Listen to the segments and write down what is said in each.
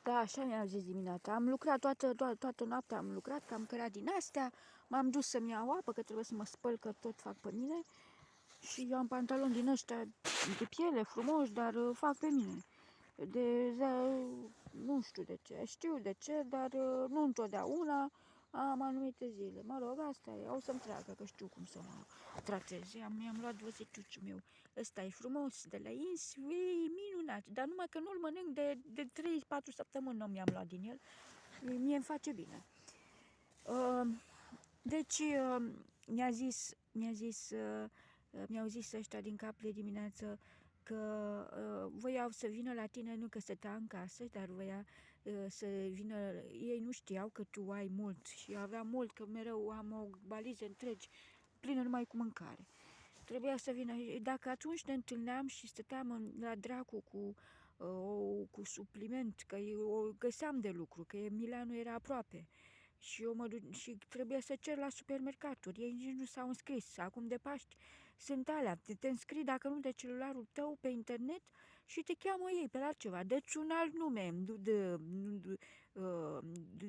Da, așa mi-a zis dimineața. Am lucrat toată noaptea, am lucrat, că am cărat din astea. M-am dus să-mi iau apă, că trebuie să mă spăl, că tot fac pe mine. Și eu am pantaloni din ăștia de piele, frumoși, dar fac pe mine. Nu știu de ce, știu de ce, dar nu întotdeauna am anumite zile. Mă rog, asta e, o să-mi treacă, că știu cum să mă tratez. Mi-am luat văzăciuciul meu. Ăsta e frumos, de la Ins, e minunat, dar numai că nu-l mănânc de 3-4 săptămâni nu mi-am luat din el. Mie îmi face bine. Deci mi-au zis ăștia din cap de dimineață că voiau să vină la tine, nu că stătea în casă, dar voia să vină, ei nu știau că tu ai mult și aveam mult, că mereu am o valiză întregi, plină numai cu mâncare. Trebuia să vină, dacă atunci ne întâlneam și stăteam la dracu cu supliment, că eu găseam de lucru, că Milano era aproape. Și eu și trebuie să cer la supermercaturi. Ei nici nu s-au înscris. Acum de Paști sunt alea. Te înscrii, dacă nu de celularul tău, pe internet și te cheamă ei pe la ceva. Deci un alt nume,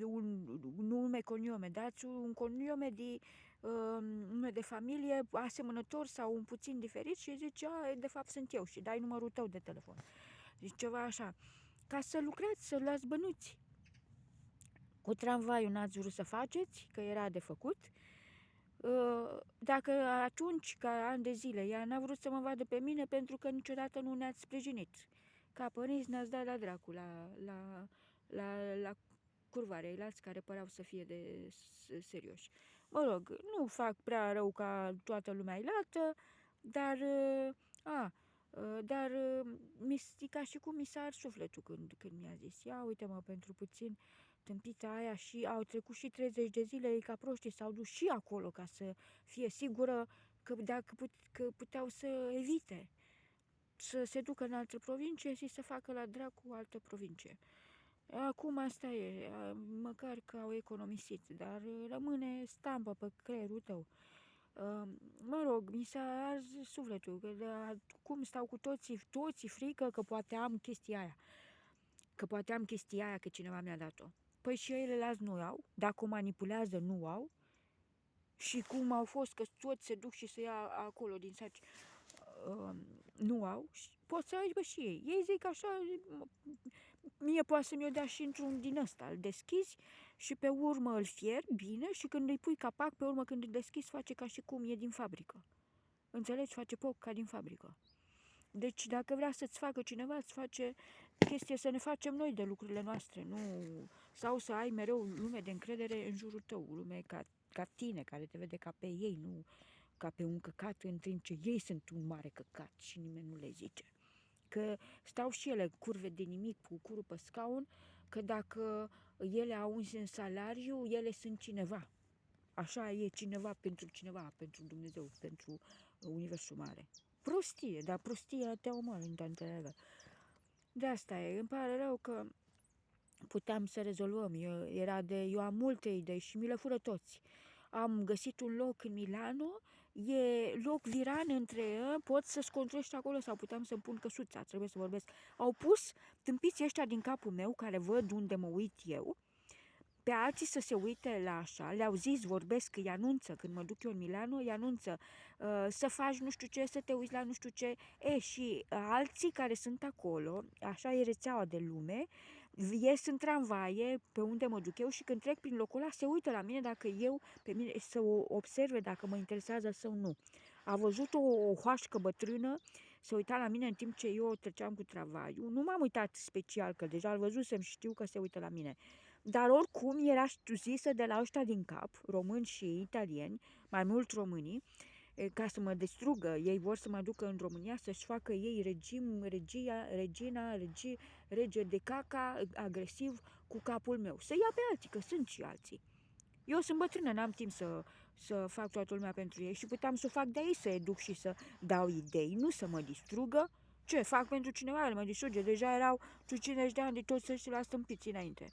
un nume coniome. Dați un coniome nume de familie asemănător sau un puțin diferit și zici, de fapt sunt eu și dai numărul tău de telefon. Deci ceva așa. Ca să lucrați, să luați bănuți. Cu tramvaiul n-ați vrut să faceți, că era de făcut. Dacă atunci, ca ani de zile, ea n-a vrut să mă vadă pe mine pentru că niciodată nu ne-ați sprijinit. Ca părinți ne-ați dat la dracu, la curvare, la care păreau să fie de serioși. Mă rog, nu fac prea rău ca toată lumea ilată, dar e ca și cum mi s-a ars sufletul când mi-a zis, ia uite-mă, pentru puțin tâmpita aia, și au trecut și 30 de zile, ca proștii s-au dus și acolo ca să fie sigură că că puteau să evite să se ducă în altă provincie și să facă la dracu altă provincie. Acum asta e, măcar că au economisit, dar rămâne stampă pe creierul tău. Mă rog, mi s-a ars sufletul, că cum stau cu toții frică că poate am chestia aia. Că cineva mi-a dat-o. Păi și ei nu au, dacă o manipulează, nu au. Și cum au fost că toți se duc și se ia acolo din saci, nu au. Poți să ai și ei. Ei zic așa, mie poate să mi-o dea și într-un din ăsta. Îl deschizi și pe urmă îl fierbi bine și când îi pui capac, pe urmă când îl deschizi, face ca și cum e din fabrică. Înțelegi? Face poc ca din fabrică. Deci dacă vrea să-ți facă cineva, îți face chestie să ne facem noi de lucrurile noastre, nu, sau să ai mereu lume de încredere în jurul tău, lume ca tine, care te vede ca pe ei, nu ca pe un căcat, în timp ce ei sunt un mare căcat și nimeni nu le zice. Că stau și ele curve de nimic cu curul pe scaun, că dacă ele au un salariu, ele sunt cineva. Așa e cineva, pentru Dumnezeu, pentru Universul Mare. Prostie, dar prostia te omoară în tantelegă. De asta e, îmi pare rău că puteam să rezolvăm. Eu am multe idei și mi le fură toți. Am găsit un loc în Milano, e loc viran poți să-ți construiești acolo sau puteam să-mi pun căsuța, trebuie să vorbesc. Au pus tâmpiții ăștia din capul meu, care văd unde mă uit eu, pe alții să se uite la așa, le-au zis, vorbesc, îi anunță, când mă duc eu în Milano, îi anunță să faci nu știu ce, să te uiți la nu știu ce, și alții care sunt acolo, așa e rețeaua de lume, ies în tramvaie pe unde mă duc eu și când trec prin locul ăla se uită la mine pe mine, să observe dacă mă interesează sau nu. A văzut o hoașcă bătrână, se uita la mine în timp ce eu treceam cu tramvaiul, nu m-am uitat special, că deja îl văzusem și știu că se uită la mine. Dar oricum era zisă de la ăștia din cap, români și italieni, mai mult românii, ca să mă distrugă. Ei vor să mă ducă în România să-și facă ei rege de caca, agresiv, cu capul meu. Să ia pe alții, că sunt și alții. Eu sunt bătrână, n-am timp să fac toată lumea pentru ei și puteam să o fac de aici, să educ și să dau idei, nu să mă distrugă. Ce fac pentru cineva, el mă distruge. Deja erau 50 de ani de toți ăștia la stâmpiți înainte.